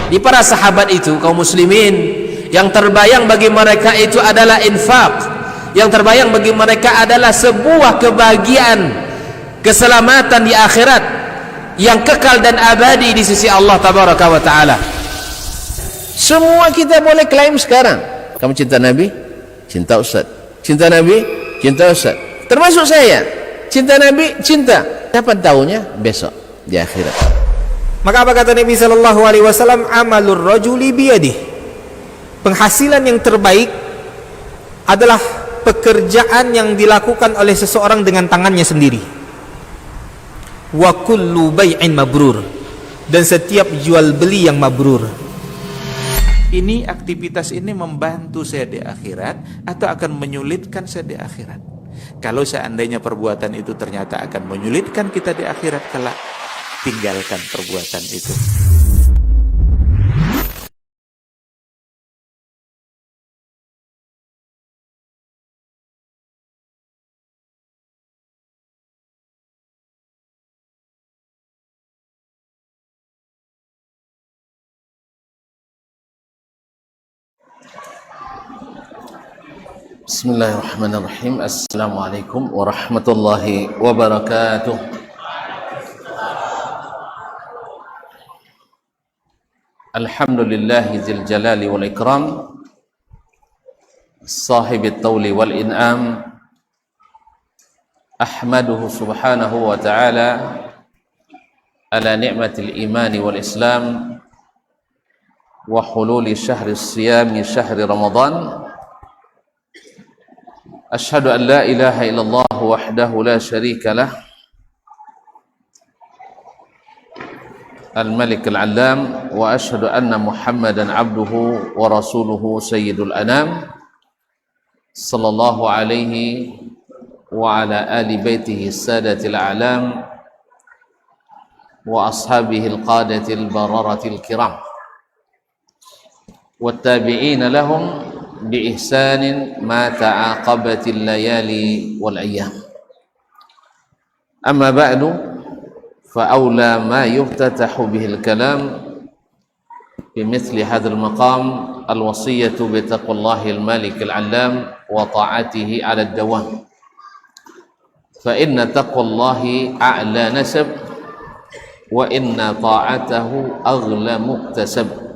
Di para sahabat itu, kaum muslimin, yang terbayang bagi mereka itu adalah infak, yang terbayang bagi mereka adalah sebuah kebahagiaan, keselamatan di akhirat yang kekal dan abadi di sisi Allah tabaraka wa taala. Semua kita boleh klaim sekarang, kamu cinta Nabi, cinta Ustaz. Cinta Nabi, cinta Ustaz. Termasuk saya, cinta Nabi, cinta. Kapan tahunya? Besok di akhirat. Maka apa kata Nabi sallallahu alaihi wasallam? Amalur rajuli biyadihi. Penghasilan yang terbaik adalah pekerjaan yang dilakukan oleh seseorang dengan tangannya sendiri. Wa kullu bai'in mabrur, dan setiap jual beli yang mabrur. Ini aktivitas ini membantu saya di akhirat atau akan menyulitkan saya di akhirat? Kalau seandainya perbuatan itu ternyata akan menyulitkan kita di akhirat kelak, tinggalkan perbuatan itu. Bismillahirrahmanirrahim. Assalamualaikum warahmatullahi wabarakatuh. Alhamdulillahi zil jalali wal ikram, sahibit tawli wal in'am. Ahmaduhu subhanahu wa ta'ala ala ni'matil imani wal islam wa hululi syahri siyami syahri ramadan. Ashhadu an la ilaha illallah wahdahu la syarika lah, al-malik al-allam, wa ashhadu anna muhammadan abduhu wa rasuluhu sayyidul anam, sallallahu alaihi wa ala ali baitihi sadatil a'lam wa ashabihi al-qadatil bararatil kiram wa tabi'ina lahum بإحسان ما تعاقبت الليالي والأيام. أما بعد فأولى ما يفتتح به الكلام بمثل هذا المقام الوصية بتقوى الله المالك العلام وطاعته على الدوام، فإن تقوى الله أعلى نسب وإن طاعته أغلى مكتسب.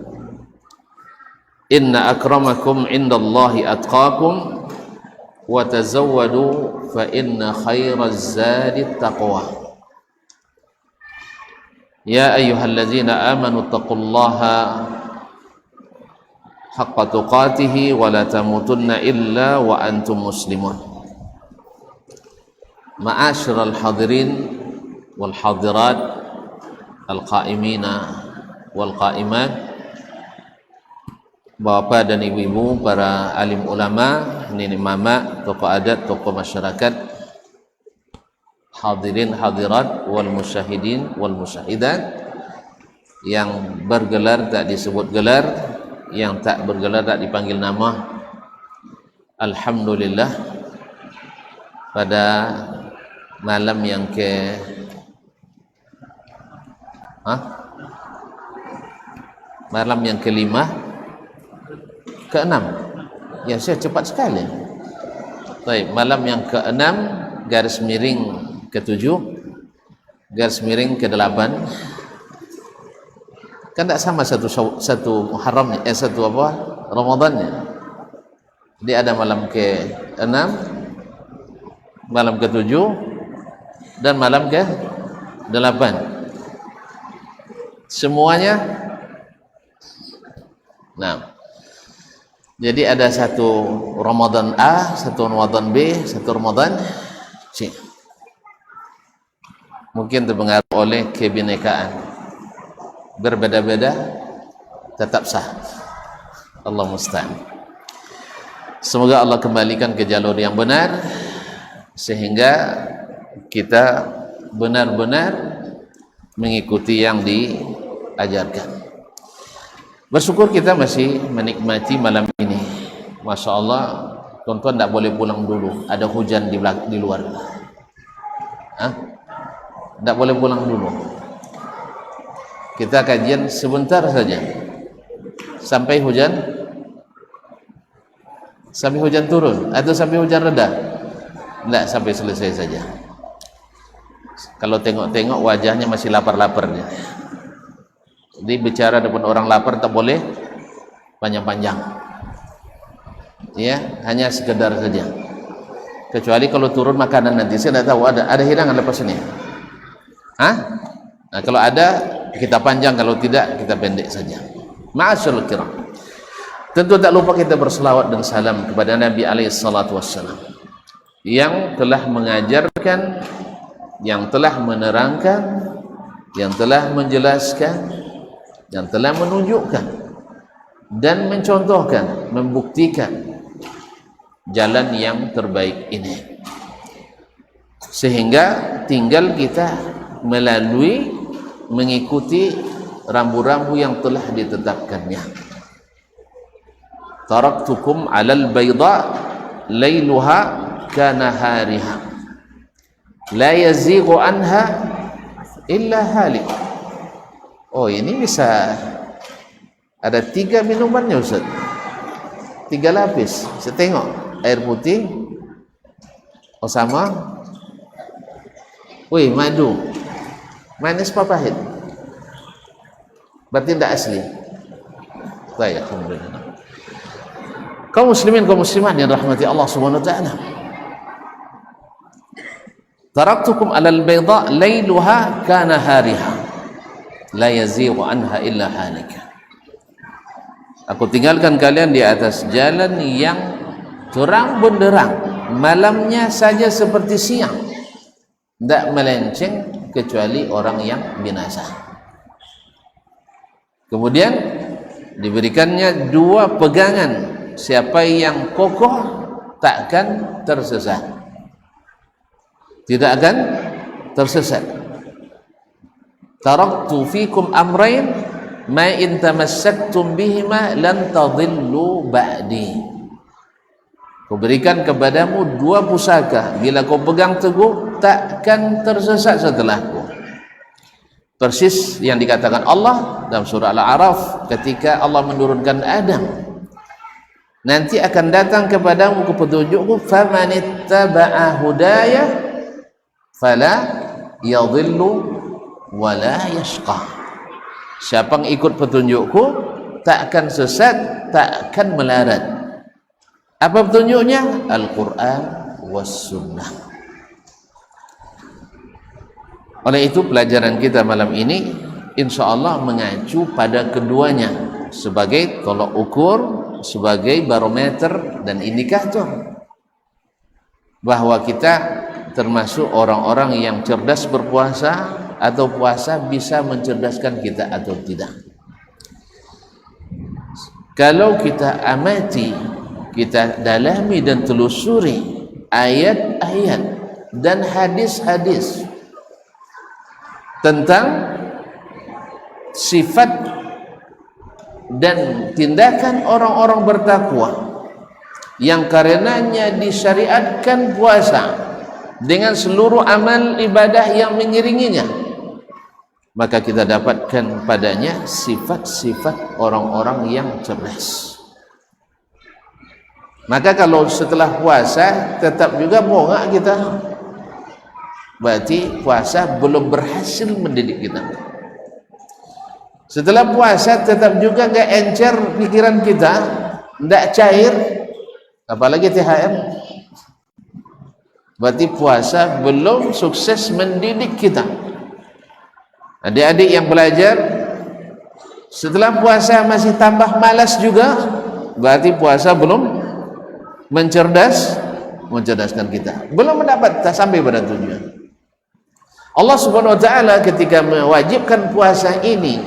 Inna akramakum indallahi atqakum wa tazawwadu fa inna khairaz zadi taqwa. Ya ayyuhalladzina amanu taqullaha haqqa tuqatih wa la tamutunna illa wa antum muslimun. Ma'asyiral hadirin wal hadirat, al-qa'imina wal qa'imat, Bapak dan ibu-ibu, para alim ulama, nenek mama, tokoh adat, tokoh masyarakat, hadirin hadirat wal musyahidin wal musyahidat, yang bergelar tak disebut gelar, yang tak bergelar tak dipanggil nama. Alhamdulillah, pada malam yang malam yang kelima, keenam, ya saya cepat sekali. Baik, malam yang keenam, garis miring ketujuh, garis miring ke-8. Kan tak sama satu Muharramnya, satu apa? Ramadannya. Jadi ada malam ke-6, malam ke-7, dan malam ke-8. Semuanya. Nah, jadi ada satu Ramadan A, satu Ramadan B, satu Ramadan C. Mungkin terpengaruh oleh kebinekaan. Berbeda-beda tetap sah. Allah musta'an. Semoga Allah kembalikan ke jalur yang benar, sehingga kita benar-benar mengikuti yang diajarkan. Bersyukur kita masih menikmati malam ini. Masya Allah, tuan-tuan tak boleh pulang dulu, ada hujan di luar. Tak boleh pulang dulu. Kita kajian sebentar saja, sampai hujan turun atau sampai hujan reda? Tidak, sampai selesai saja. Kalau tengok-tengok wajahnya masih lapar-laparnya. Jadi bicara depan orang lapar tak boleh panjang-panjang. Ya, hanya sekedar saja. Kecuali kalau turun makanan nanti, saya tidak tahu ada hidangan lepas ini. Nah, kalau ada kita panjang, kalau tidak kita pendek saja. Ma'asyarul kiram. Tentu tak lupa kita berselawat dan salam kepada Nabi alaihi salatu wassalam yang telah mengajarkan, yang telah menerangkan, yang telah menjelaskan, yang telah menunjukkan dan mencontohkan, membuktikan jalan yang terbaik ini, sehingga tinggal kita melalui mengikuti rambu-rambu yang telah ditetapkannya. Taraktukum 'alal bayda lailuha kanahariha la yazighu anha illa halik. Oh, ini bisa ada 3 minumannya Ustaz, 3 lapis. Saya tengok air putih, sama madu, manis apa pahit? Berarti tidak asli. Baik, alhamdulillah. Kaum muslimin, kaum muslimat yang rahmati Allah Subhanahu wa taala. Taraktukum 'alal bayda lailuha kanahariha la yazighu anha illa halika. Aku tinggalkan kalian di atas jalan yang terang benderang, malamnya saja seperti siang, tidak melenceng kecuali orang yang binasa. Kemudian diberikannya 2 pegangan, siapa yang kokoh takkan tersesat, tidak akan tersesat. Taraktu fikum amrain ma in tamassaktum bihima lan tadillu ba'di. Kuberikan kepadamu 2 pusaka, bila kau pegang teguh takkan tersesat setelahku. Persis yang dikatakan Allah dalam surah Al-A'raf ketika Allah menurunkan Adam, nanti akan datang kepadamu petunjukku, famanittaba'a hudaya fala yadhillu wala yashqa. Siapa yang ikut petunjukku tak akan sesat, tak akan melarat. Apa petunjuknya? Al-Quran was sunnah. Oleh itu pelajaran kita malam ini insyaallah mengacu pada keduanya sebagai tolok ukur, sebagai barometer dan indikator bahwa kita termasuk orang-orang yang cerdas berpuasa, atau puasa bisa mencerdaskan kita atau tidak. Kalau kita amati, kita dalami dan telusuri ayat-ayat dan hadis-hadis tentang sifat dan tindakan orang-orang bertakwa yang karenanya disyariatkan puasa dengan seluruh amal ibadah yang mengiringinya, maka kita dapatkan padanya sifat-sifat orang-orang yang cerdas. Maka kalau setelah puasa tetap juga bongak kita, berarti puasa belum berhasil mendidik kita. Setelah puasa tetap juga enggak encer pikiran kita, enggak cair, apalagi THR, berarti puasa belum sukses mendidik kita. Adik-adik yang belajar setelah puasa masih tambah malas juga, berarti puasa belum mencerdaskan kita, belum mendapat sampai pada tujuan. Allah Subhanahu wa taala ketika mewajibkan puasa ini,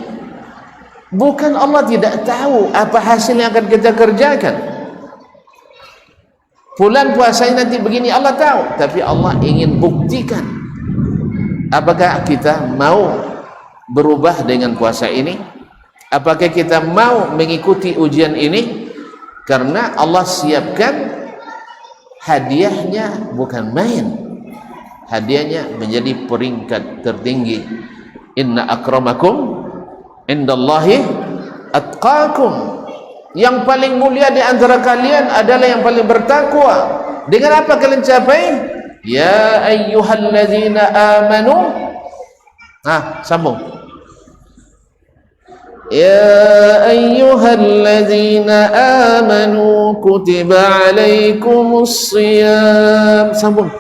bukan Allah tidak tahu apa hasil yang akan kita kerjakan. Bulan puasa ini nanti begini, Allah tahu, tapi Allah ingin buktikan apakah kita mau berubah dengan puasa ini, apakah kita mau mengikuti ujian ini, karena Allah siapkan hadiahnya bukan main. Hadiahnya menjadi peringkat tertinggi. Inna akramakum indallahi atqakum. Yang paling mulia di antara kalian adalah yang paling bertakwa. Dengan apa kalian capai? Ya ayyuhalladzina amanu. Sambung. Ya ayyuhalladzina amanu kutiba alaikumus shiyam. Sambung.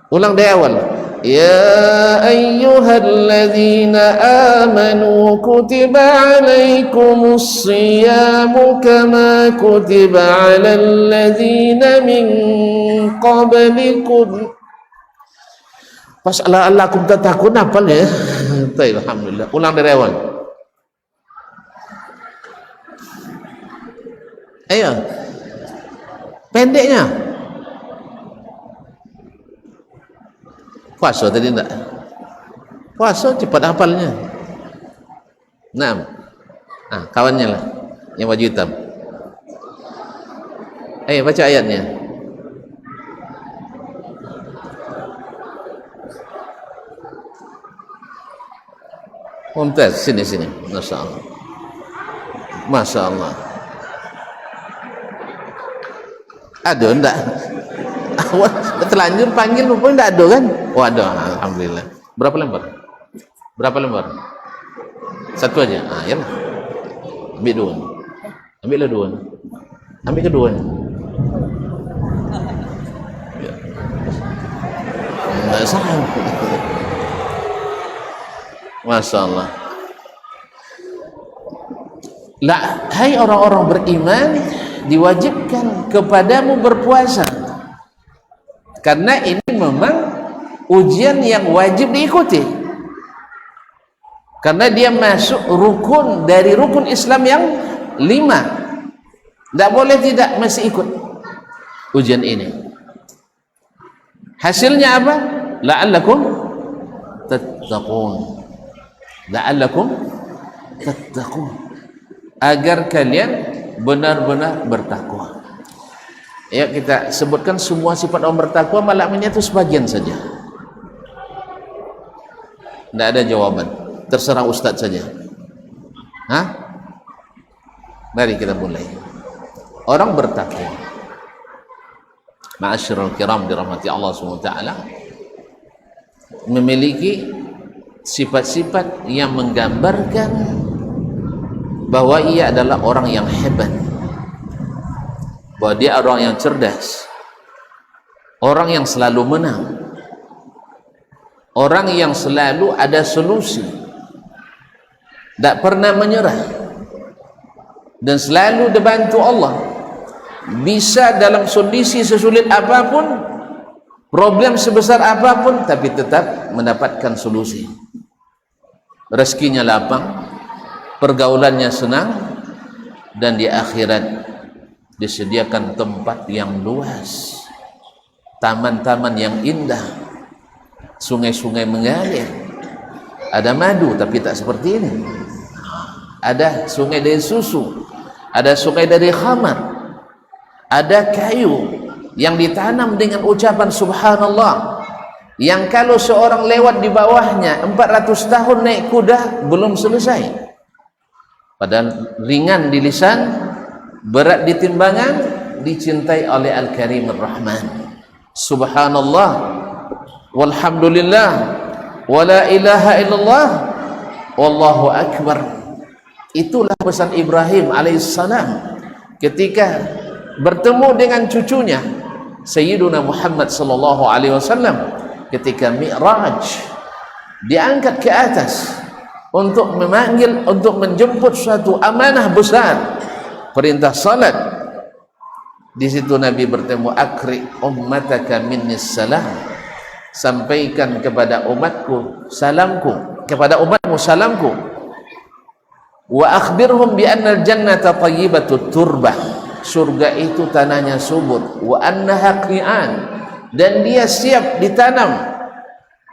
Ulang dari awal. Ya ayyuhalladzina amanu kutiba alaikumus shiyamu kama kutiba alal ladzina min qablikum. Pas la'allakum tattaqun hafal ya. Baik, alhamdulillah. Ulang dari awal. Ayo. Pendeknya. Puasa tadi enggak? Puasa cepat hafalnya. 6. Kawannya lah yang baju hitam. Ayo baca ayatnya. Mumtaz, sini. Masya Allah. Masya Allah. Ada enggak? Terlanjur panggil pun enggak ada kan? Oh ada, alhamdulillah. Berapa lembar? Satu aja. Yalah. Ambil dua. Ambillah dua. Ambil keduanya. Ya. Enggak salah. Masya Allah. Hai orang-orang beriman, diwajibkan kepadamu berpuasa. Karena ini memang ujian yang wajib diikuti. Karena dia masuk rukun dari rukun Islam yang 5. Tidak boleh tidak, masih ikut ujian ini. Hasilnya apa? La'allakum tattaqun. La'allakum tattaqun. Agar kalian benar-benar bertakwa. Ya, kita sebutkan semua sifat orang bertakwa, malamnya itu sebagian saja. Tidak ada jawaban, terserah ustaz saja. Mari kita mulai. Orang bertakwa, ma'asyiral kiram dirahmati Allah SWT, memiliki sifat-sifat yang menggambarkan bahwa ia adalah orang yang hebat, bahwa dia orang yang cerdas, orang yang selalu menang, orang yang selalu ada solusi, tidak pernah menyerah, dan selalu dibantu Allah, bisa dalam kondisi sesulit apapun, problem sebesar apapun, tapi tetap mendapatkan solusi. Rezekinya lapang, pergaulannya senang, dan di akhirat disediakan tempat yang luas, taman-taman yang indah, sungai-sungai mengalir, ada madu tapi tak seperti ini, ada sungai dari susu, ada sungai dari khamar, ada kayu yang ditanam dengan ucapan subhanallah, yang kalau seorang lewat di bawahnya 400 tahun naik kuda belum selesai, padahal ringan di lisan, berat di timbangan, dicintai oleh Al-Karim Ar-Rahman. Subhanallah walhamdulillah wala ilaha illallah wallahu akbar. Itulah pesan Ibrahim alaihissalam ketika bertemu dengan cucunya Sayyiduna Muhammad sallallahu alaihi wasallam ketika Mi'raj, diangkat ke atas untuk memanggil, untuk menjemput suatu amanah besar, perintah salat. Di situ Nabi bertemu, akri ummataka minnis salam, sampaikan kepada umatku salamku, kepada umatmu salamku, wa akhbirhum bi anna al-jannata tayyibatut turbah, surga itu tanahnya subur, wa annaha qi'an, dan dia siap ditanam,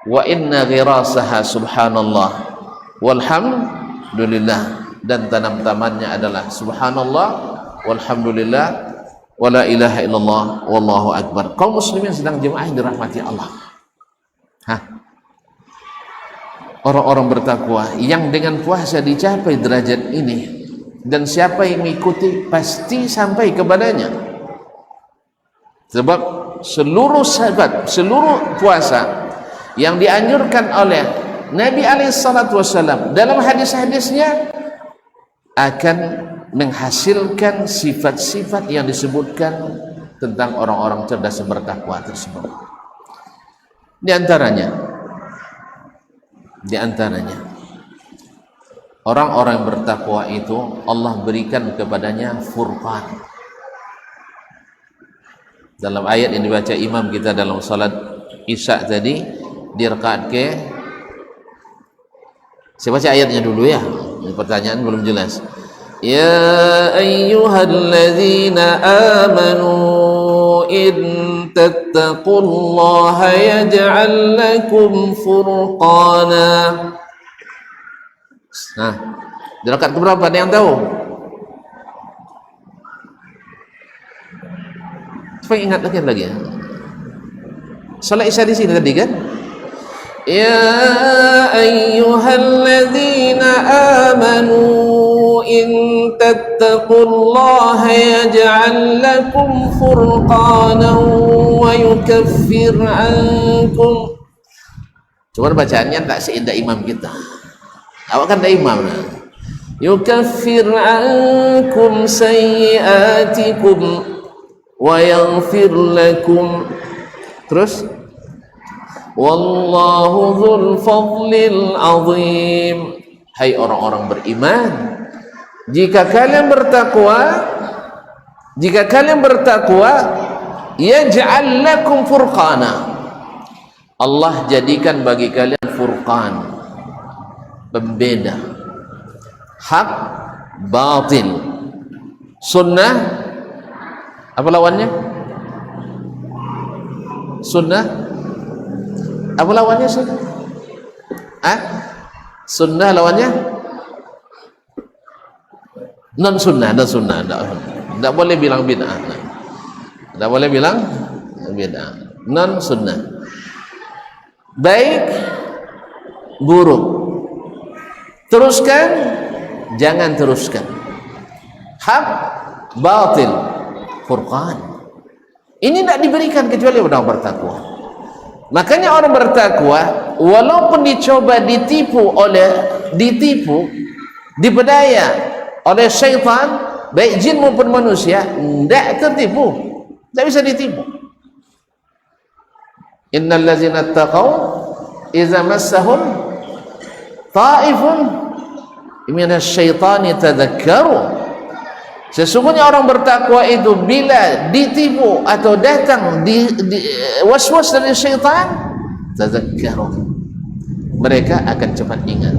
wa inna ghirasaha subhanallah walhamdulillah, dan tanam-tamannya adalah subhanallah walhamdulillah wala ilaha illallah wallahu akbar. Kaum muslimin sedang jemaah dirahmati Allah, Hah? Orang-orang bertakwa yang dengan puasa dicapai derajat ini, dan siapa yang mengikuti pasti sampai kepadanya. Sebab seluruh sahabat, seluruh puasa yang dianjurkan oleh Nabi SAW dalam hadis-hadisnya akan menghasilkan sifat-sifat yang disebutkan tentang orang-orang cerdas yang bertakwa tersebut. Di antaranya orang-orang yang bertakwa itu Allah berikan kepadanya furqan. Dalam ayat yang dibaca imam kita dalam salat Isya tadi di rakaat ke, saya baca ayatnya dulu ya, pertanyaan belum jelas. Ya ayyuhalladzina amanu in tattaqullaha yaj'al lakum furqana. Nah, di rakaat keberapa ada yang tahu? Coba ingat lagi ya. Salat Isya di sini tadi kan? Ya ayyuhalladzina amanu in tattaqullaha yaj'al lakum furqanan wa yukaffir ankum. Cuma bacaannya tak seindah imam kita. Awak kan dah imam lah. Yukaffir ankum sayyiatikum wa yaghfir lakum. Terus wallahu dzul fadlil azim. Hai orang-orang beriman, jika kalian bertakwa, yaj'al lakum furqana, Allah jadikan bagi kalian furqan, pembeda hak batil, sunnah apa lawannya? Sunnah apa lawannya? Sunnah sunnah lawannya non sunnah. Tidak boleh bilang bid'ah, tidak boleh bilang bid'ah, non sunnah. Baik buruk, teruskan jangan teruskan, hak batil, furqan. Ini tidak diberikan kecuali orang bertakwa. Makanya orang bertakwa walaupun dicoba ditipu, dipedaya oleh syaitan, baik jin maupun manusia, tidak tertipu, tidak bisa ditipu. Innal ladzina taqaw idza massahum ta'ifun minasy syaitani tadzakkaru. Sesungguhnya orang bertakwa itu bila ditipu atau datang di waswas dari syaitan, tadzakkaru, mereka akan cepat ingat.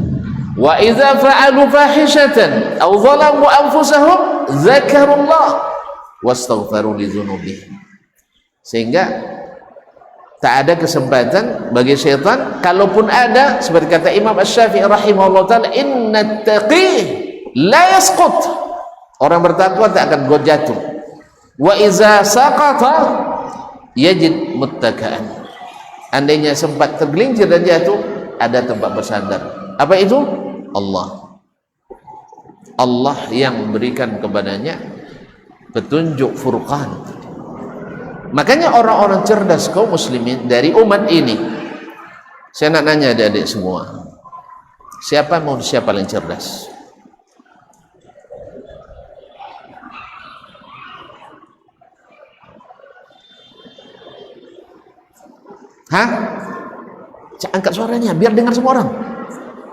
Wa idza fa'alu fahishatan aw zalamu anfusahum dzakarullah wastaghfaru li dzunubihim. Sehingga tak ada kesempatan bagi syaitan, kalaupun ada, seperti kata Imam Asy-Syafi'i rahimahullah taala, innat taqi la yasqut. Orang bertakwa tak akan jatuh. Wa iza saqata yajid muttaka'an. Andainya sempat tergelincir dan jatuh, ada tempat bersandar. Apa itu? Allah yang memberikan kepadanya petunjuk furqan. Makanya orang-orang cerdas kaum muslimin dari umat ini, saya nak nanya adik-adik semua, siapa paling cerdas? Hah? Angkat suaranya biar dengar semua orang.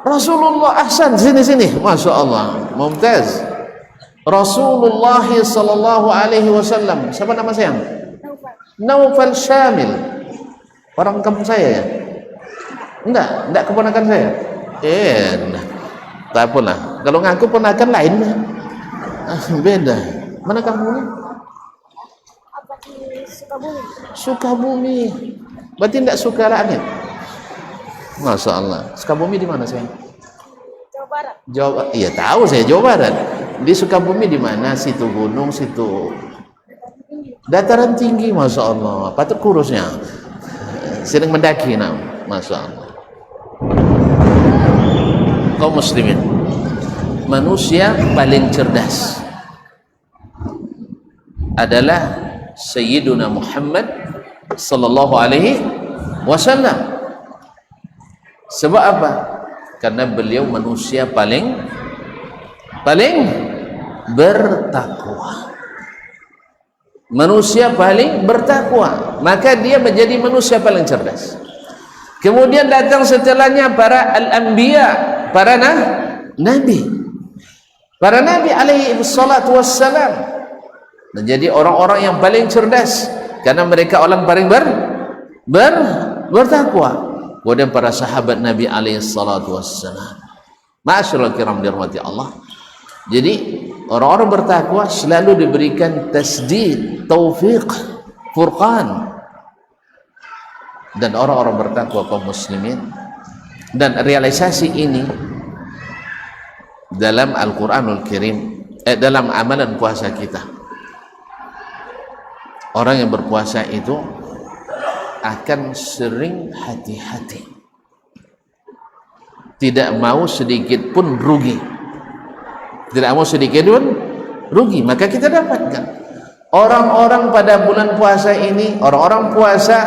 Rasulullah, ahsan, sini, masya Allah, mumtaz. Rasulullah sallallahu alaihi wasallam. Siapa nama saya? Naufal Syamil. Orang kampung saya ya? Enggak keponakan saya. Tak apalah. Kalau ngaku ponakan lain, beda. Mana kampungnya? Apa di Sukabumi? Sukabumi. Berarti tidak suka langit. Masya Allah. Sukabumi di mana sayang? Jawa Barat. Iya tahu saya Jawa Barat. Di Sukabumi di mana? Situ gunung, situ dataran tinggi. Masya Allah. Patut kurusnya. Sering mendaki nam. Masya Allah. Kaum muslimin, manusia paling cerdas adalah Sayyiduna Muhammad sallallahu alaihi wasallam. Sebab apa? Karena beliau manusia paling bertakwa. Manusia paling bertakwa, maka dia menjadi manusia paling cerdas. Kemudian datang setelahnya para al-anbiya, para nabi. Para nabi alaihi salatu wassalam menjadi orang-orang yang paling cerdas karena mereka orang paling bertakwa. Kemudian para sahabat Nabi alaihi salatu wassalam. Ma'asyiral kiram dirahmati Allah. Jadi orang-orang bertakwa selalu diberikan tasdid, taufiq, furqan. Dan orang-orang bertakwa kaum muslimin, dan realisasi ini dalam Al-Quranul Karim, dalam amalan puasa kita. Orang yang berpuasa itu akan sering hati-hati, tidak mau sedikit pun rugi, maka kita dapatkan orang-orang pada bulan puasa ini, orang-orang puasa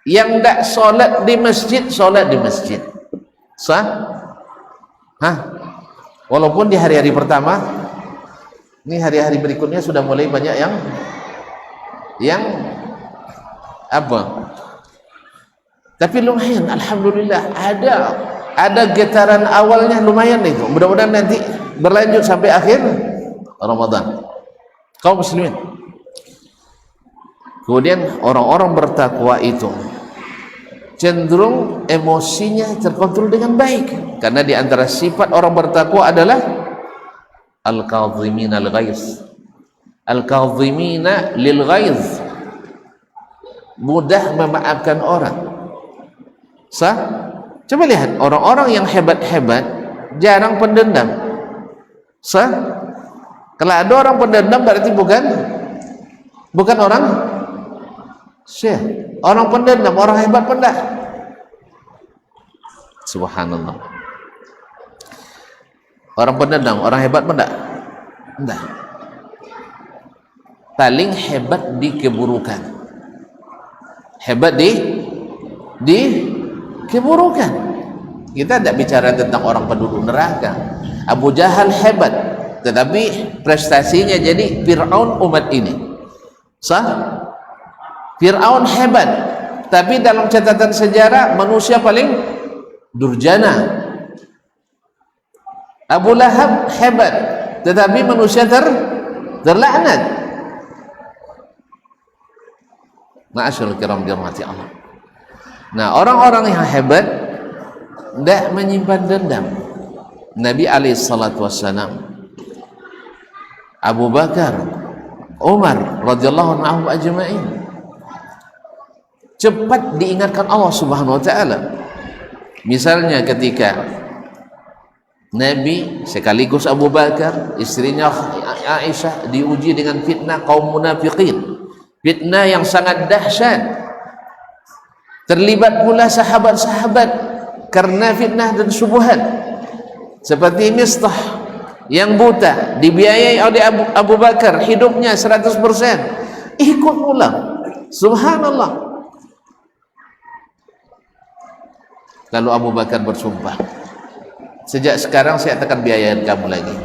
yang tidak solat di masjid, solat di masjid. Sah? Walaupun di hari-hari pertama, ini hari-hari berikutnya sudah mulai banyak yang apa? Tapi lumayan, alhamdulillah ada getaran awalnya lumayan itu. Mudah-mudahan nanti berlanjut sampai akhir Ramadan. Kaum muslimin. Kemudian orang-orang bertakwa itu cenderung emosinya terkontrol dengan baik, karena di antara sifat orang bertakwa adalah al-kadhimina al-ghaiz. Al-kadhimina lil ghaiz, mudah memaafkan orang. Sah? Coba lihat orang-orang yang hebat-hebat jarang pendendam. Sah? Kalau ada orang pendendam berarti bukan orang syekh. Orang pendendam, orang hebat pendah. Subhanallah. Orang pendendam, orang hebat pendah. Enggak. Paling hebat di keburukan. Hebat di keburukan. Kita tidak bicara tentang orang penduduk neraka. Abu Jahal hebat, tetapi prestasinya jadi Fir'aun umat ini. Sah? Fir'aun hebat, tapi dalam catatan sejarah manusia paling durjana. Abu Lahab hebat, tetapi manusia terlaknat. Ma'asyiral kiram dirahmati Allah. Nah, orang-orang yang hebat tidak menyimpan dendam. Nabi alaihi salatu wassalam, Abu Bakar, Umar radhiyallahu anhum ajma'in cepat diingatkan Allah Subhanahu wa taala. Misalnya ketika Nabi sekaligus Abu Bakar, istrinya Aisyah diuji dengan fitnah kaum munafikin, fitnah yang sangat dahsyat. Terlibat pula sahabat-sahabat karena fitnah dan syubhat, seperti Mistah yang buta dibiayai oleh Abu Bakar, hidupnya 100% ikut pulang. Subhanallah. Lalu Abu Bakar bersumpah, sejak sekarang saya akan biayain kamu lagi.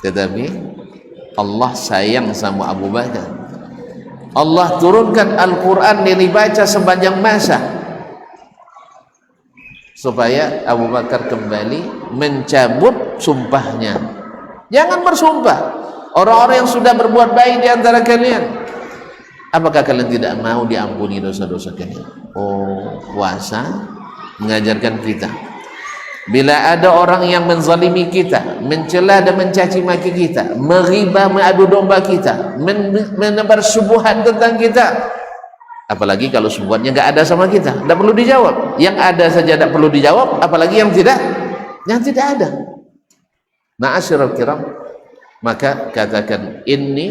Tetapi Allah sayang sama Abu Bakar. Allah turunkan Al-Quran yang dibaca sepanjang masa supaya Abu Bakar kembali mencabut sumpahnya. Jangan bersumpah. Orang-orang yang sudah berbuat baik di antara kalian, apakah kalian tidak mau diampuni dosa-dosa kalian? Oh, puasa mengajarkan kita, bila ada orang yang menzalimi kita, mencela dan mencaci maki kita, meribah, mengadu domba kita, menebar subuhan tentang kita, apalagi kalau subuhannya nggak ada sama kita, tidak perlu dijawab. Yang ada saja tidak perlu dijawab, apalagi yang tidak ada. Ma'asyiral kiram, maka katakan ini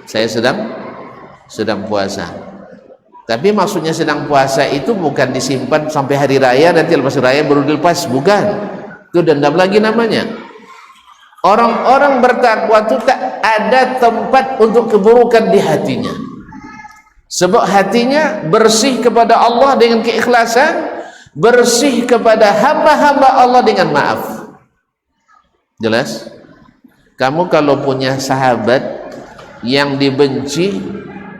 saya sedang puasa. Tapi maksudnya sedang puasa itu bukan disimpan sampai hari raya, nanti lepas raya baru dilepas, bukan. Itu dendam lagi namanya. Orang-orang bertakwa itu tak ada tempat untuk keburukan di hatinya, sebab hatinya bersih kepada Allah dengan keikhlasan, bersih kepada hamba-hamba Allah dengan maaf. Jelas? Kamu kalau punya sahabat yang dibenci,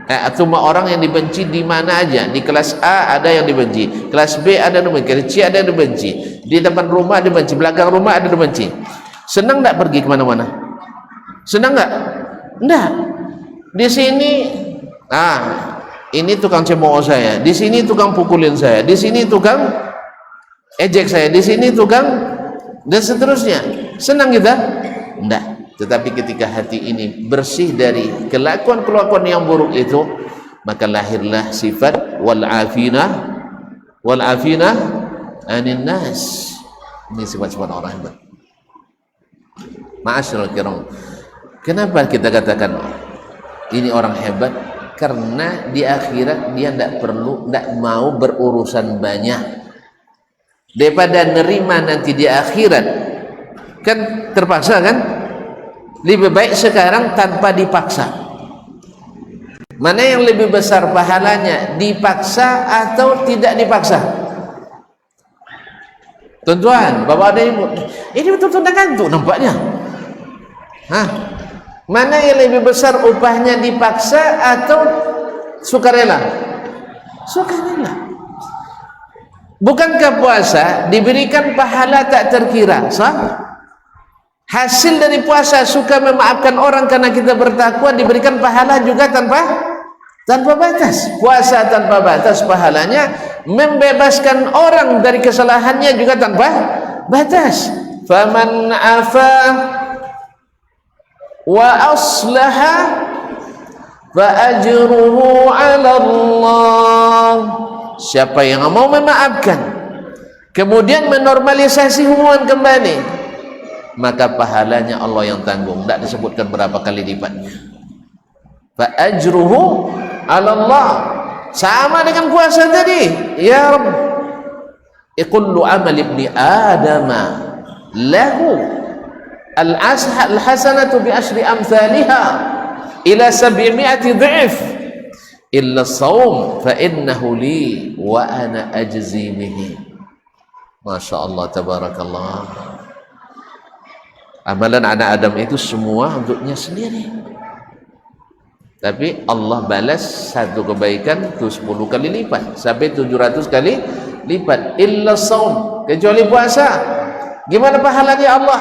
atau orang yang dibenci di mana aja, di kelas A ada yang dibenci, kelas B ada yang dibenci, kelas C ada yang dibenci, di depan rumah dibenci, belakang rumah ada yang dibenci, senang tak pergi kemana-mana? Senang tak? Enggak. Di sini ini tukang cemooh saya, di sini tukang pukulin saya, di sini tukang ejek saya, di sini tukang, dan seterusnya. Senang kita? Enggak. Tetapi ketika hati ini bersih dari kelakuan-kelakuan yang buruk itu, maka lahirlah sifat wal afina anin nas. Ini sifat-sifat orang hebat. Ma'asyiral kiram, kenapa kita katakan ini orang hebat? Karena di akhirat dia tidak mau berurusan banyak. Daripada nerima nanti di akhirat, kan terpaksa kan? Lebih baik sekarang tanpa dipaksa. Mana yang lebih besar pahalanya, dipaksa atau tidak dipaksa? Tuan-tuan, bapak ada ibu, ini betul-betul ngantuk nampaknya. Mana yang lebih besar upahnya, dipaksa atau sukarela? Sukarela. Bukankah puasa diberikan pahala tak terkira? Sah? Hasil dari puasa suka memaafkan orang karena kita bertakwa, diberikan pahala juga tanpa batas. Puasa tanpa batas pahalanya, membebaskan orang dari kesalahannya juga tanpa batas. Faman afa wa aslaha fa ajruhu 'ala Allah. Siapa yang mau memaafkan kemudian menormalisasi hubungan kembali, maka pahalanya Allah yang tanggung. Tidak disebutkan berapa kali lipatnya. Fa ajruhu 'ala Allah. Sama dengan puasa tadi. Ya Rabb, kullu amal ibni adama lahu al-hasanatu bi asyri amsalha ila 700 dhif illa as-shaum fa innahu li wa ana ajzi bihi. Masya Allah, tabarakallah. Amalan anak Adam itu semua untuknya sendiri, tapi Allah balas satu kebaikan itu 10 kali lipat sampai 700 kali lipat. Illa shaum, kecuali puasa. Gimana pahalanya Allah?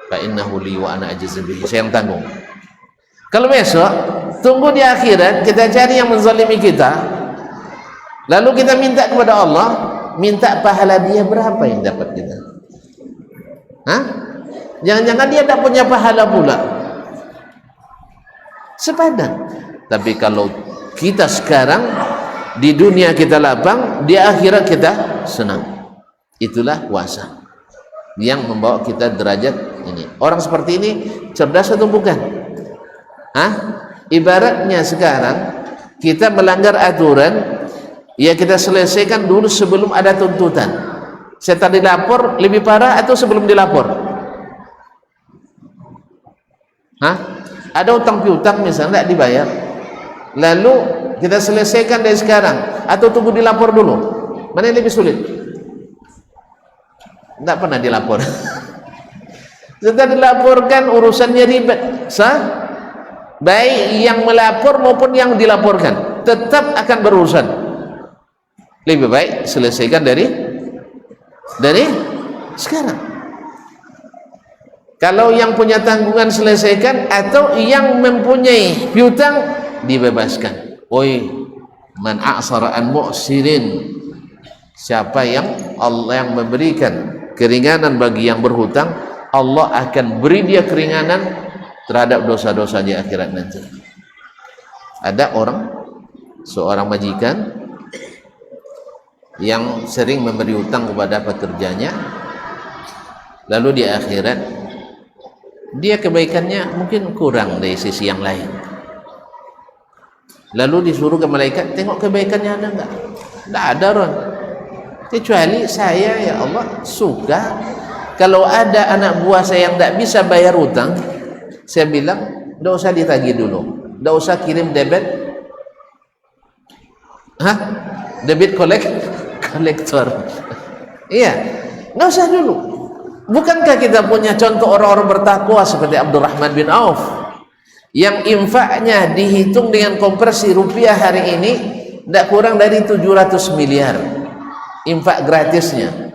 Fa innahu li wa ana ajzi bihi, saya yang tanggung. Kalau besok tunggu di akhirat, kita cari yang menzalimi kita, lalu kita minta kepada Allah, minta pahala dia berapa yang dapat kita? Jangan-jangan dia tak punya pahala pula. Sepadan. Tapi kalau kita sekarang di dunia kita lapang, di akhirat kita senang. Itulah puasa yang membawa kita derajat ini. Orang seperti ini cerdas atau bukan? Ibaratnya sekarang kita melanggar aturan, ya kita selesaikan dulu sebelum ada tuntutan. Setelah dilapor lebih parah atau sebelum dilapor? Ada utang piutang misalnya tidak dibayar, lalu kita selesaikan dari sekarang atau tunggu dilapor dulu? Mana yang lebih sulit? Tidak pernah dilapor. Setelah dilaporkan urusannya ribet. Sah? Baik yang melapor maupun yang dilaporkan tetap akan berurusan. Lebih baik selesaikan dari sekarang. Kalau yang punya tanggungan selesaikan, atau yang mempunyai piutang dibebaskan. Oi, man a'sara an mu'sirin, siapa yang Allah yang memberikan keringanan bagi yang berhutang, Allah akan beri dia keringanan terhadap dosa-dosa di akhirat nanti. Ada seorang majikan yang sering memberi hutang kepada pekerjanya, lalu di akhirat dia kebaikannya mungkin kurang dari sisi yang lain. Lalu disuruh ke malaikat, tengok kebaikannya ada enggak? Enggak ada, Ron. Kecuali saya, ya Allah, suka kalau ada anak buah saya yang enggak bisa bayar hutang, saya bilang, enggak usah ditagih dulu, enggak usah kirim debit. Hah? Debit kolektor. Iya, enggak usah dulu. Bukankah kita punya contoh orang-orang bertakwa seperti Abdurrahman bin Auf yang infaknya dihitung dengan konversi rupiah hari ini tidak kurang dari 700 miliar infak gratisnya,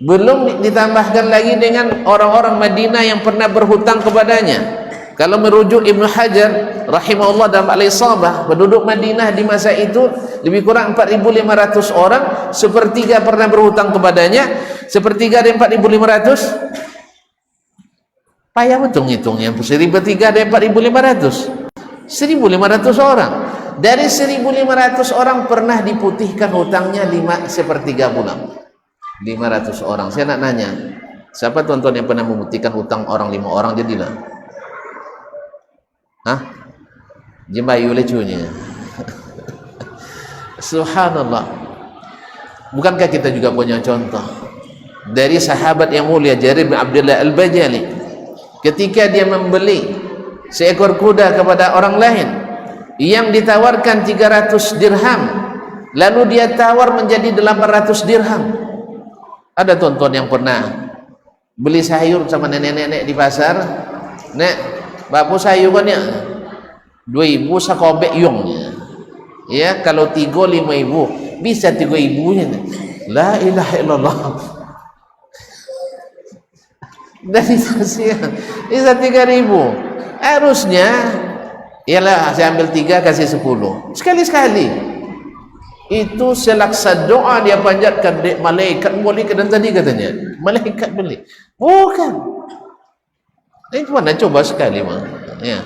belum ditambahkan lagi dengan orang-orang Madinah yang pernah berhutang kepadanya. Kalau merujuk Ibnu Hajar rahimahullah dalam Al-Isabah, penduduk Madinah di masa itu lebih kurang 4.500 orang, sepertiga pernah berhutang kepadanya, sepertiga dari 4.500. Payah betul ngitungnya, sepertiga dari 4.500, 1.500 orang. Dari 1.500 orang pernah diputihkan hutangnya 1/5 bulan. 500 orang. Saya nak nanya, siapa tuan-tuan yang pernah memutihkan hutang orang 5 orang jadilah? Hah? Jembayu lecunya. Subhanallah. Bukankah kita juga punya contoh dari sahabat yang mulia Jarir bin Abdullah Al-Bajali, ketika dia membeli seekor kuda kepada orang lain yang ditawarkan 300 dirham, lalu dia tawar menjadi 800 dirham. Ada tuan-tuan yang pernah beli sayur sama nenek-nenek di pasar? Nek, bapak sayur kan ya 2.000 sakobek yongnya, ya kalau 3-5.000 bisa 3.000 nya. La ilaha illallah. Dari bisa 3.000, harusnya ialah saya ambil 3 kasih 10 sekali-sekali. Itu selaksa doa dia panjatkan, malaikat boleh ke, dan tadi katanya malaikat boleh, bukan. Itu mana coba sekali mah. Ya.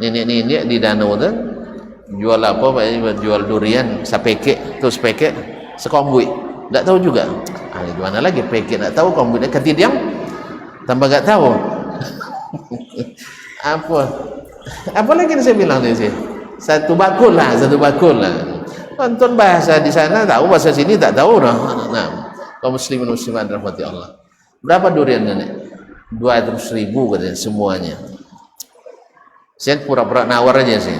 Nenek-nenek di danau tu jual apa? Jual durian sapeke, terus peke sekombui. Tak tahu juga. Ah, gimana lagi peke tak tahu, kombui dekat diam tambah tak tahu. Apa lagi saya bilang di sini? Satu bakul lah. Tonton bahasa di sana tahu, bahasa sini tak tahu dah. Nah, kaum muslimin muslimat rahmati Allah. Berapa durian nenek? 200.000 katanya semuanya. Saya pura-pura nawar aja sih,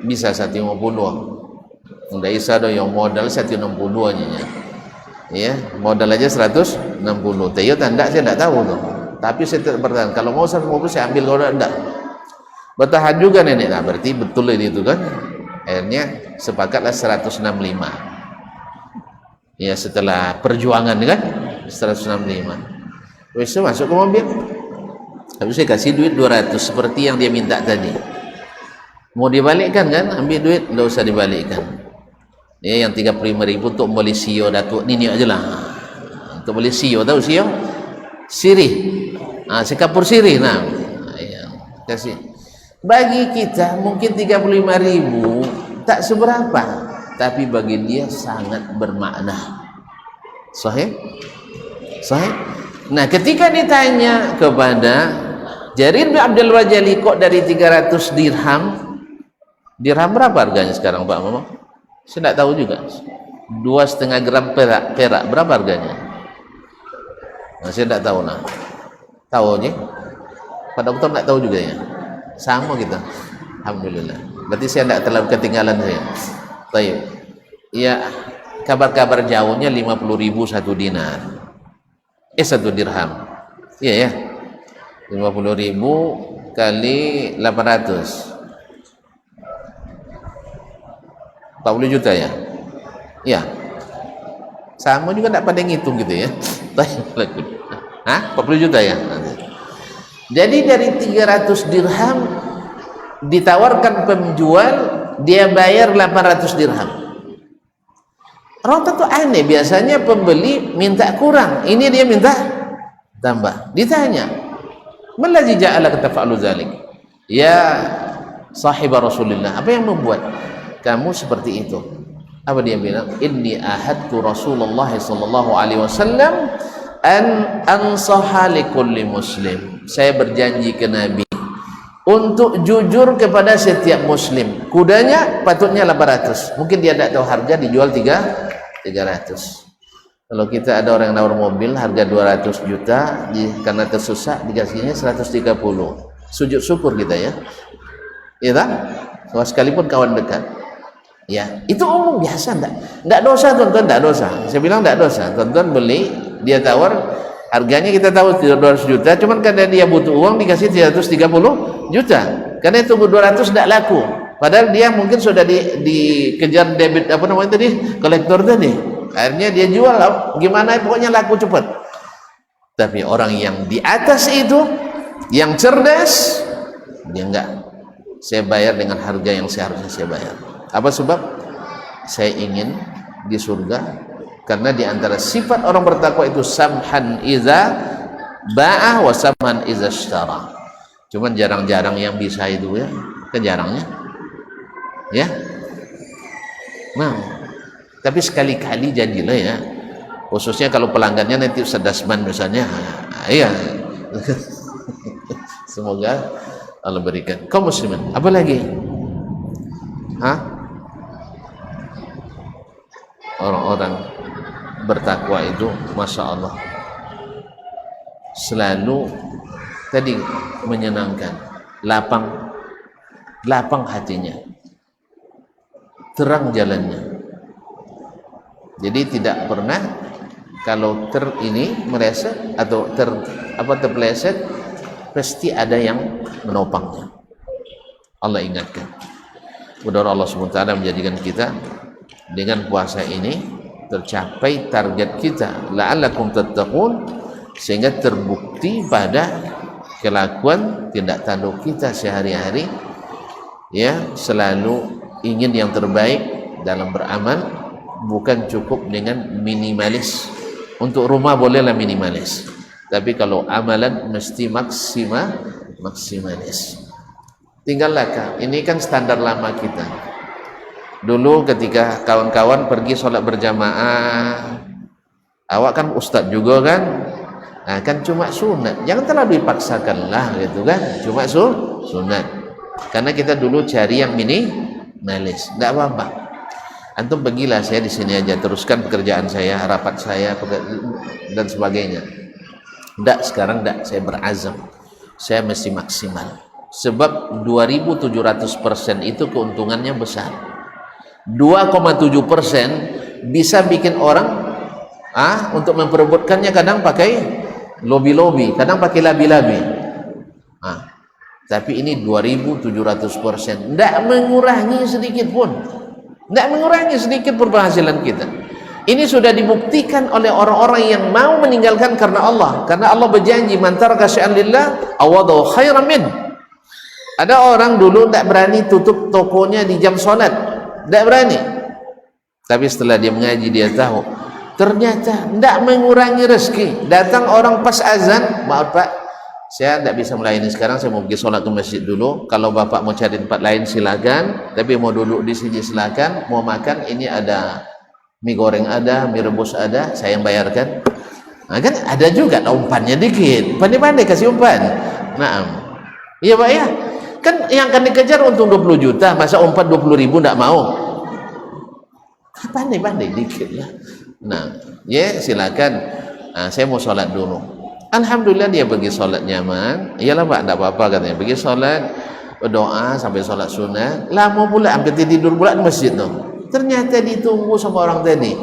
bisa 150. Nggak bisa dong yang modal 160 aja ya, modal aja 160. Tayo tanda saya tidak tahu tuh, tapi saya tetap bertahan. Kalau mau 150 saya ambil, kalau tidak bertahan juga nenek. Nah berarti betul itu kan. Akhirnya sepakatlah 165 ya, setelah perjuangan kan 165. Wes masuk ke mobil, tapi saya kasih duit 200 seperti yang dia minta tadi. Mau dibalikkan kan, ambil duit, tidak usah dibalikkan ya. Yang 35.000 untuk beli sio datuk ini aja lah, untuk beli sio, tahu sio sirih, sekapur sirih. Nah ya, kasih. Bagi kita mungkin 35.000 tak seberapa, tapi bagi dia sangat bermakna. Sahih? Nah, ketika ditanya kepada Jarir bin Abdul Bajali, kok dari 300 dirham? Dirham berapa harganya sekarang, Pak Mama? Saya tidak tahu juga. 2,5 gram perak berapa harganya? Nah, saya tidak tahu. Nah, tahu aja. Pak Dokter tidak tahu juga ya. Sama kita. Alhamdulillah. Berarti saya tidak terlalu ketinggalan saya. Baik. Ya, kabar-kabar jauhnya 50.000 1 dinar. 1 dirham. Iya ya. 50.000 kali 800. 40 juta ya. Iya. Sama juga tidak pada ngitung gitu ya. Hah? 40 juta ya. Jadi dari 300 dirham ditawarkan penjual, dia bayar 800 dirham. Orang tentu aneh, biasanya pembeli minta kurang, ini dia minta tambah. Ditanya, "Mallazi ja'alaka taf'alu dzalik?" Ya sahib Rasulullah, apa yang membuat kamu seperti itu? Apa dia bilang? "Inni ahadtu Rasulullah sallallahu alaihi wasallam an ansaha likulli muslim." Saya berjanji ke Nabi untuk jujur kepada setiap muslim. Kudanya patutnya 800, mungkin dia tidak tahu harga, dijual 300. Kalau kita ada orang yang nawar mobil harga 200 juta, karena tersusah dikasihnya 130, sujud syukur kita ya, iya tak? So, sekalipun kawan dekat ya, itu umum biasa, enggak dosa tuan-tuan, enggak dosa. Saya bilang enggak dosa, tuan-tuan beli, dia tawar harganya kita tahu 200 juta, cuman karena dia butuh uang dikasih 330 juta, karena itu 200 tidak laku, padahal dia mungkin sudah dikejar debit apa namanya tadi, kolektor tadi, akhirnya dia jual, gimana pokoknya laku cepat. Tapi orang yang di atas itu, yang cerdas, dia enggak, saya bayar dengan harga yang seharusnya saya bayar. Apa sebab? Saya ingin di surga. Karena di antara sifat orang bertakwa itu samhan iza ba'ah wa samhan iza ishtara. Cuman jarang-jarang yang bisa itu ya, kan jarangnya ya. Nah, tapi sekali-kali jadilah ya, khususnya kalau pelanggannya nanti Ustaz Dasman misalnya. Iya. Semoga Allah berikan kaum muslimin. Apa lagi? Orang-orang bertakwa itu Masya Allah selalu tadi menyenangkan, lapang hatinya, terang jalannya. Jadi tidak pernah kalau meleset atau terpeleset, pasti ada yang menopangnya. Allah ingatkan. Mudah-mudahan Allah SWT menjadikan kita dengan puasa ini tercapai target kita, la'allakum tattaqun, sehingga terbukti pada kelakuan tindak tanduk kita sehari-hari ya, selalu ingin yang terbaik dalam beramal, bukan cukup dengan minimalis. Untuk rumah bolehlah minimalis, tapi kalau amalan mesti maksimalis. Tinggallah, ini kan standar lama kita. Dulu ketika kawan-kawan pergi sholat berjamaah, awak kan ustadz juga kan, nah, kan cuma sunat, jangan terlalu dipaksakan lah gitu kan, cuma sunat. Karena kita dulu cari yang minimalis, tidak apa-apa. Antum pergilah, saya di sini aja, teruskan pekerjaan saya, rapat saya dan sebagainya. Tidak, sekarang tidak, saya berazam, saya mesti maksimal. Sebab 2.700% itu keuntungannya besar. 2,7% bisa bikin orang untuk memperebutkannya, kadang pakai lobby, kadang pakai labi-labi. Tapi ini 2.700%, tidak mengurangi sedikit pun, penghasilan kita. Ini sudah dibuktikan oleh orang-orang yang mau meninggalkan karena Allah. Karena Allah berjanji, man taraka syai'an lillah awadahu khairan min. Ada orang dulu tidak berani tutup tokonya di jam sholat, tidak berani, tapi setelah dia mengaji dia tahu ternyata tidak mengurangi rezeki. Datang orang pas azan, maaf pak, saya tidak bisa melayani sekarang, saya mau pergi sholat ke masjid dulu, kalau bapak mau cari tempat lain silakan, tapi mau duduk di sini silakan, mau makan ini ada mie goreng, ada mie rebus, ada, saya yang bayarkan. Nah, kan ada juga umpannya dikit, pandai-pandai kasih umpan. Nah, iya pak ya, kan yang akan dikejar untung 20 juta, masa umpan 20.000 tidak mau? Pandai-pandai dikit lah. Nah, ya silakan. Saya mau sholat dulu. Alhamdulillah dia pergi sholat nyaman. Iyalah pak, tidak apa-apa katanya. Pergi sholat, berdoa sampai sholat sunat. Lama pula, hampir tidur pula di masjid tuh. Ternyata ditunggu sama orang tadi.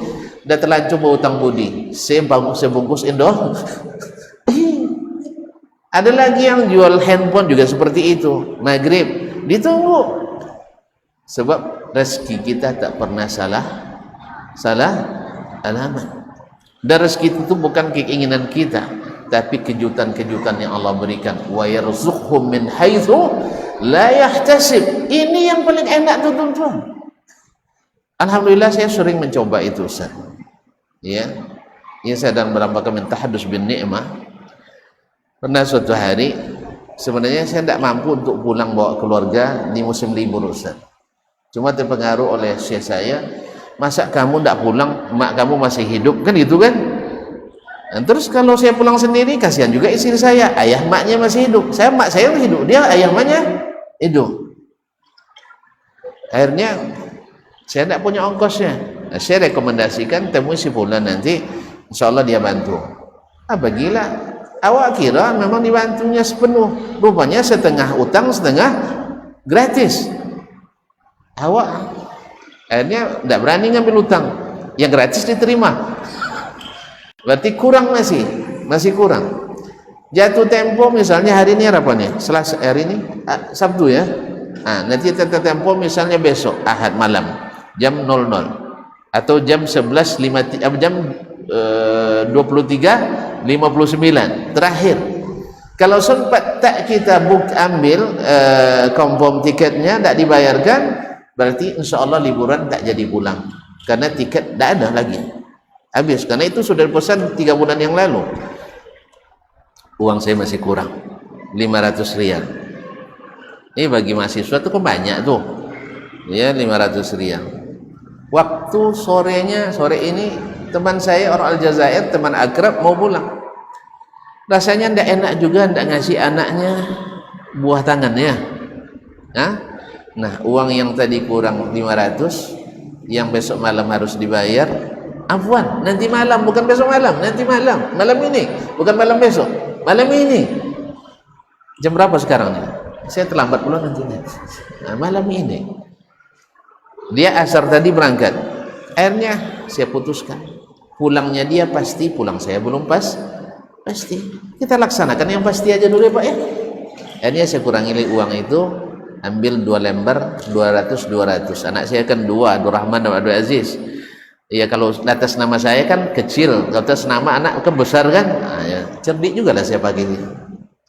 Udah terlanjur berhutang budi. Sebungkus Indo. Ada lagi yang jual handphone juga seperti itu. Maghrib ditunggu. Sebab rezeki kita tak pernah salah alamat. Dan rezeki itu bukan keinginan kita, tapi kejutan-kejutan yang Allah berikan. Wa yarzuqhum min haitsu la yahtasib. Ini yang paling enak tuh tuan-tuan. Alhamdulillah saya sering mencoba itu Ustaz. Ya. Ya, saya sedang merampakkan tahaddus bin ni'mah. Pernah suatu hari, sebenarnya saya tidak mampu untuk pulang bawa keluarga di musim libur Ustaz. Cuma terpengaruh oleh syekh saya, masa kamu tidak pulang, mak kamu masih hidup, kan gitu kan? Dan terus kalau saya pulang sendiri, kasihan juga istri saya, ayah maknya masih hidup, mak saya masih hidup, dia ayah maknya hidup. Akhirnya saya tidak punya ongkosnya. Nah, saya rekomendasikan temui si fulan, nanti insya Allah dia bantu. Apa gila, awak kira memang dibantunya sepenuh, rupanya setengah utang setengah gratis. Awak akhirnya tidak berani ngambil utang, yang gratis diterima, berarti kurang, masih kurang. Jatuh tempo misalnya hari ini apa nih, Selasa, hari ini Sabtu ya. Nah, nanti jatuh tempo misalnya besok Ahad malam jam 00 atau jam 11.53 jam 23.59 terakhir. Kalau sempat tak kita ambil confirm tiketnya, tak dibayarkan, berarti insya Allah liburan tak jadi pulang, karena tiket tak ada lagi, habis. Karena itu sudah pesan 3 bulan yang lalu. Uang saya masih kurang 500 riyal. Ini bagi mahasiswa itu kan banyak tuh ya, 500 riyal. Waktu sore ini teman saya orang Aljazair, teman akrab, mau pulang, rasanya ndak enak juga ndak ngasih anaknya buah tangannya. Nah, uang yang tadi kurang 500 yang besok malam harus dibayar, afwan, nanti malam, bukan besok malam, nanti malam ini, bukan malam besok, malam ini. Jam berapa sekarang nih? Saya terlambat pulang nanti. Nah, malam ini dia asar tadi berangkat. Akhirnya saya putuskan, pulangnya dia pasti, pulang saya belum pasti. Kita laksanakan yang pasti aja dulu ya Pak ya. Akhirnya saya kurangi uang itu, ambil 2 lembar 200. Anak saya kan 2, Abdul Rahman dan Abdul Aziz. Ya kalau atas nama saya kan kecil, kalau atas nama anak kan besar kan. Nah, ya, cerdik juga lah saya pakai ini.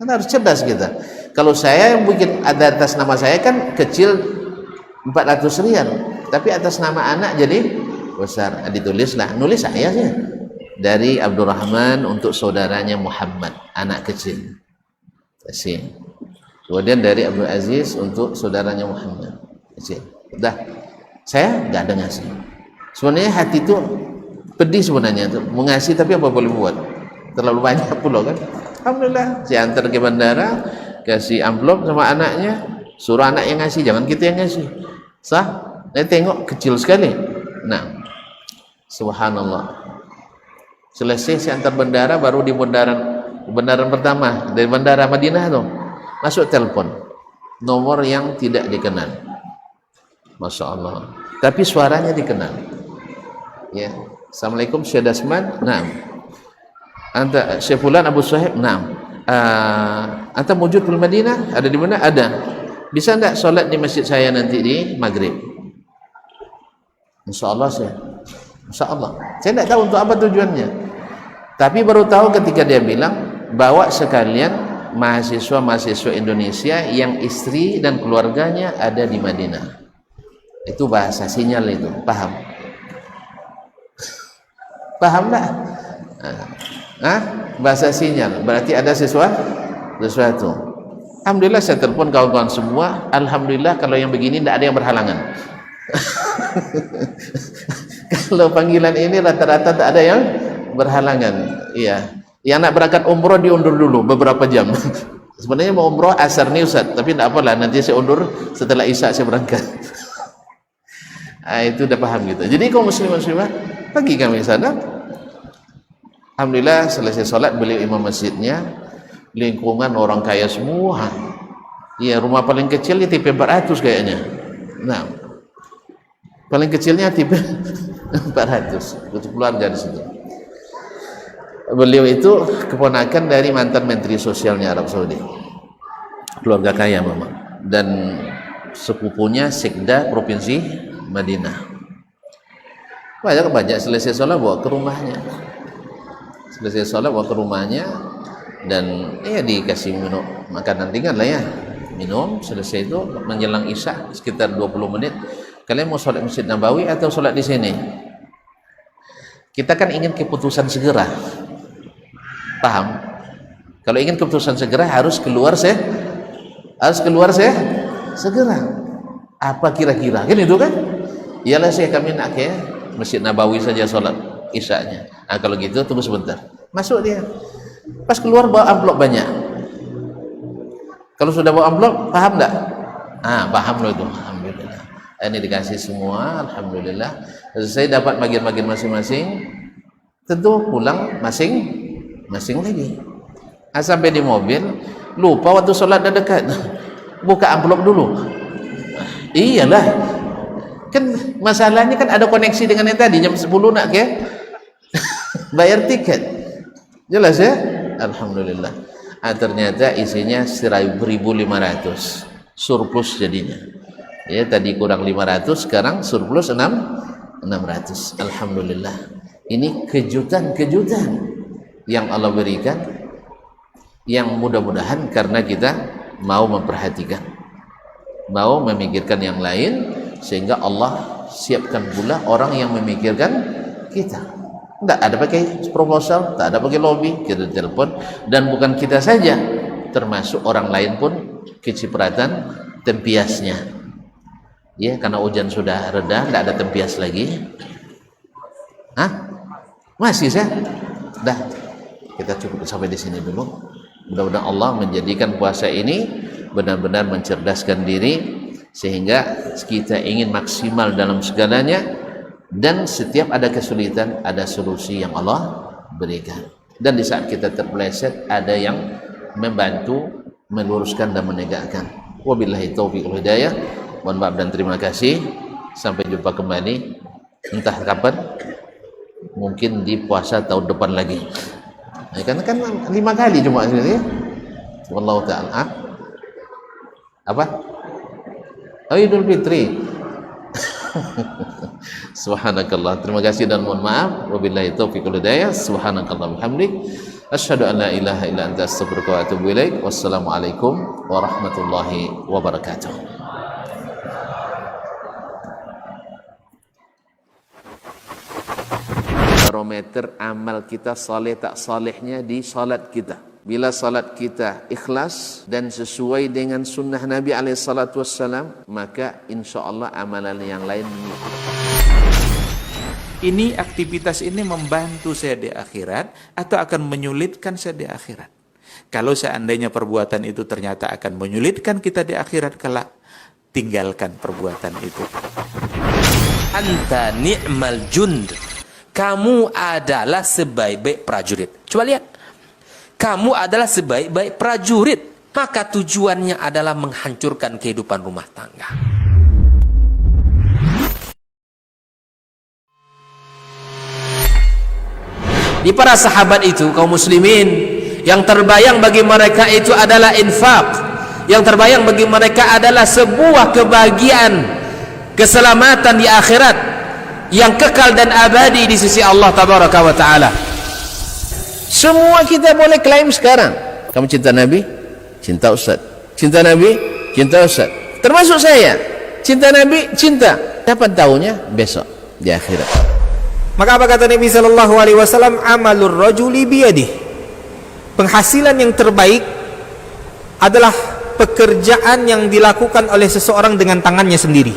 Kan harus cerdas kita. Kalau saya yang bikin ada atas nama saya kan kecil 400 riyal, tapi atas nama anak jadi besar. Ditulislah, nulis saya sih, dari Abdurrahman untuk saudaranya Muhammad, anak kecil. Kasih. Kemudian dari Abdul Aziz untuk saudaranya Muhammad. Kasih. Udah, saya nggak ada ngasih. Sebenarnya hati itu pedih sebenarnya tuh, mau ngasih tapi apa boleh buat? Terlalu banyak pula kan. Alhamdulillah, saya antar ke bandara, kasih amplop sama anaknya, suruh anak yang ngasih, jangan kita yang ngasih. Sah? Saya tengok kecil sekali. Nah, subhanallah. Selesai saya antar bandara, baru di bandaran pertama dari bandara Madinah tuh, masuk telepon nomor yang tidak dikenal. Masya Allah. Tapi suaranya dikenal. Ya, Assalamualaikum Syekh Dasman. Naam. Anta Syekh Fulan Abu Sahib. Naam. Anta wujud di Madinah? Ada di mana? Ada. Bisa enggak solat di masjid saya nanti di maghrib? Insyaallah saya. Insyaallah. Saya tidak tahu untuk apa tujuannya. Tapi baru tahu ketika dia bilang bawa sekalian mahasiswa Indonesia yang istri dan keluarganya ada di Madinah. Itu bahasa sinyal itu, paham? Paham tak? Bahasa sinyal berarti ada sesuatu. Alhamdulillah saya telepon kawan-kawan semua. Alhamdulillah kalau yang begini tidak ada yang berhalangan. Kalau panggilan ini rata-rata tak ada yang berhalangan. Iya. Yang nak berangkat umroh diundur dulu beberapa jam. Sebenarnya mau umroh asar nih Ustaz, tapi tidak apalah, nanti saya undur setelah Isya saya berangkat. Itu udah paham gitu. Jadi kaum muslimah pagi kami sana. Alhamdulillah selesai sholat, beliau imam masjidnya, lingkungan orang kaya semua. Iya, rumah paling kecil di tipe 400 kayaknya. Nah, paling kecilnya tipe 400. Itu keluarga di situ. Beliau itu keponakan dari mantan menteri sosialnya Arab Saudi. Keluarga kaya memang. Dan sepupunya sekda provinsi Madinah. Banyak selesai sholat bawa ke rumahnya. Dan ya dikasih minum makanan ringan lah ya, minum. Selesai itu menjelang Isya sekitar 20 menit, kalian mau sholat Masjid Nabawi atau sholat di sini? Kita kan ingin keputusan segera, paham? Kalau ingin keputusan segera harus keluar segera. Apa kira-kira kan itu kan? Iyalah kami nak ke Masjid Nabawi saja sholat Isya'nya. Kalau gitu tunggu sebentar. Masuk dia. Pas keluar bawa amplop banyak. Kalau sudah bawa amplop, paham enggak? Paham loh itu. Alhamdulillah. Ini dikasih semua, alhamdulillah. Saya dapat bagian-bagian masing-masing. Tentu pulang masing-masing lagi. Sampai di mobil, lupa waktu sholat dah dekat. Buka amplop dulu. Iyalah. Kan masalahnya kan ada koneksi dengan yang tadi jam 10 nak ke? Bayar tiket. Jelas ya? Alhamdulillah. Ternyata isinya 1.500. Surplus jadinya. Ya, tadi kurang 500, sekarang surplus 600. Alhamdulillah. Ini kejutan-kejutan yang Allah berikan, yang mudah-mudahan karena kita mau memperhatikan, mau memikirkan yang lain, sehingga Allah siapkan pula orang yang memikirkan kita. Tidak ada pakai proposal, tak ada pakai lobby, kita telepon. Dan bukan kita saja, termasuk orang lain pun kecipratan tempiasnya. Ya, karena hujan sudah reda, tidak ada tempias lagi. Masih saya? Dah, kita cukup sampai di sini dulu. Mudah-mudahan Allah menjadikan puasa ini benar-benar mencerdaskan diri, sehingga kita ingin maksimal dalam segalanya, dan setiap ada kesulitan ada solusi yang Allah berikan. Dan di saat kita terpeleset ada yang membantu meluruskan dan menegakkan. Wabillahi taufiq wal hidayah. Mohon maaf dan terima kasih. Sampai jumpa kembali entah kapan, mungkin di puasa tahun depan lagi. Karena kan 5 kali cuma ini ya. Wallahu ta'ala. Apa? Idul Fitri. Subhanakallah. Terima kasih dan mohon maaf. Wabillahi taufiq wal hidayah. Subhanakallah bihamdik. Asyhadu an la ilaha illa anta astaghfiruka wa atubu ilaik. Wassalamualaikum warahmatullahi wabarakatuh. Barometer amal kita saleh tak salehnya di salat kita. Bila salat kita ikhlas dan sesuai dengan sunnah Nabi SAW, maka insya Allah amalan yang lain mengikuti. Ini aktivitas ini membantu saya di akhirat atau akan menyulitkan saya di akhirat? Kalau seandainya perbuatan itu ternyata akan menyulitkan kita di akhirat kelak, tinggalkan perbuatan itu. Anta ni'mal jund. Kamu adalah sebaik-baik prajurit. Coba lihat. Kamu adalah sebaik-baik prajurit. Maka tujuannya adalah menghancurkan kehidupan rumah tangga. Di para sahabat itu, kaum muslimin, yang terbayang bagi mereka itu adalah infak. Yang terbayang bagi mereka adalah sebuah kebahagiaan, keselamatan di akhirat yang kekal dan abadi di sisi Allah tabaraka wa ta'ala. Semua kita boleh klaim sekarang. Kamu cinta Nabi? Cinta Ustaz. Cinta Nabi? Cinta Ustaz. Termasuk saya. Cinta Nabi? Cinta. Dapat tahunya besok di akhirat. Maka apa kata Nabi SAW? Amalur rajuli biyadih. Penghasilan yang terbaik adalah pekerjaan yang dilakukan oleh seseorang dengan tangannya sendiri.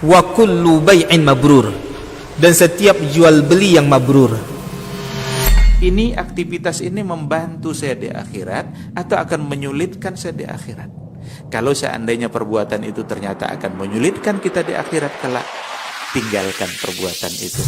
Wa kullu bai'in mabrur. Dan setiap jual beli yang mabrur. Ini aktivitas ini membantu saya di akhirat atau akan menyulitkan saya di akhirat? Kalau seandainya perbuatan itu ternyata akan menyulitkan kita di akhirat kelak, tinggalkan perbuatan itu.